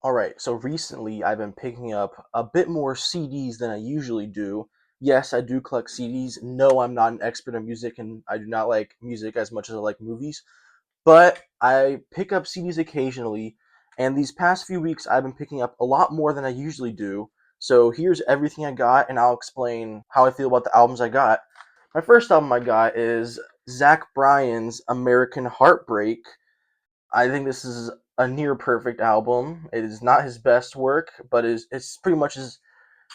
Alright, so recently I've been picking up a bit more CDs than I usually do. Yes, I do collect CDs. No, I'm not an expert in music and I do not like music as much as I like movies. But I pick up CDs occasionally, and these past few weeks I've been picking up a lot more than I usually do. So here's everything I got, and I'll explain how I feel about the albums I got. My first album I got is Zach Bryan's American Heartbreak. I think this is a near perfect album. It is not his best work, but it's pretty much his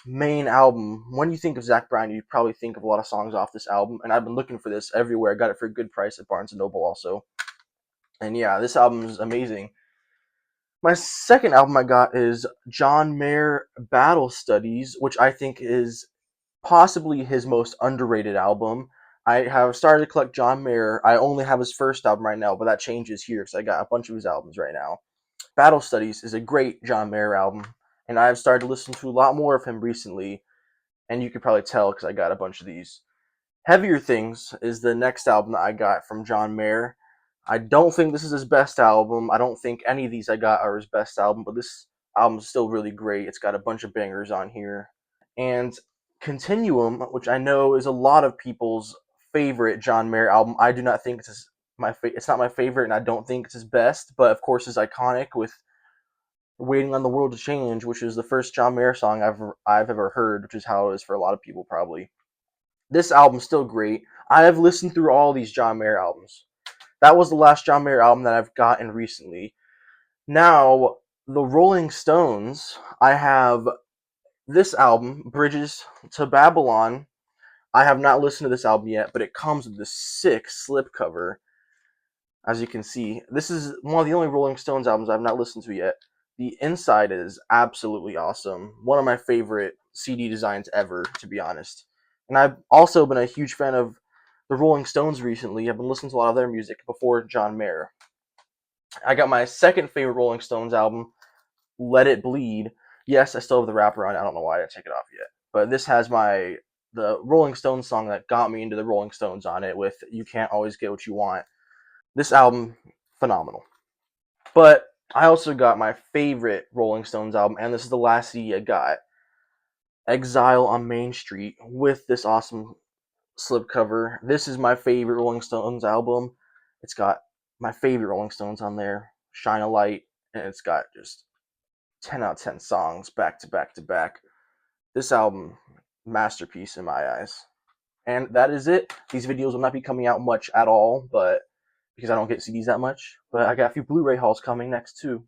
main album. When you think of Zach Bryan, you probably think of a lot of songs off this album, and I've been looking for this everywhere. I got it for a good price at Barnes and Noble also. And yeah, this album is amazing. My second album I got is John Mayer Battle Studies, which I think is possibly his most underrated album. I have started to collect John Mayer. I only have his first album right now, but that changes here because I got a bunch of his albums right now. Battle Studies is a great John Mayer album, and I've started to listen to a lot more of him recently, and you could probably tell because I got a bunch of these. Heavier Things is the next album that I got from John Mayer. I don't think this is his best album. I don't think any of these I got are his best album, but this album is still really great. It's got a bunch of bangers on here. And Continuum, which I know is a lot of people's favorite John Mayer album. I do not think it's not my favorite, and I don't think it's his best, but of course it's iconic with "Waiting on the World to Change," which is the first John Mayer song I've ever heard, which is how it is for a lot of people probably. This album's still great. I have listened through all these John Mayer albums. That was the last John Mayer album that I've gotten recently. Now, the Rolling Stones, I have this album, Bridges to Babylon. I have not listened to this album yet, but it comes with this sick slipcover. As you can see, this is one of the only Rolling Stones albums I've not listened to yet. The inside is absolutely awesome. One of my favorite CD designs ever, to be honest. And I've also been a huge fan of the Rolling Stones recently. I've been listening to a lot of their music before John Mayer. I got my second favorite Rolling Stones album, Let It Bleed. Yes, I still have the wrapper on. I don't know why I didn't take it off yet. But this has the Rolling Stones song that got me into the Rolling Stones on it with You Can't Always Get What You Want. This album, phenomenal. But I also got my favorite Rolling Stones album, and this is the last CD I got, Exile on Main Street, with this awesome slipcover. This is my favorite Rolling Stones album. It's got my favorite Rolling Stones on there, Shine a Light, and it's got just 10 out of 10 songs back to back to back. This album, masterpiece in my eyes. And that is it. These videos will not be coming out much at all, but because I don't get CDs that much. But I got a few Blu-ray hauls coming next too.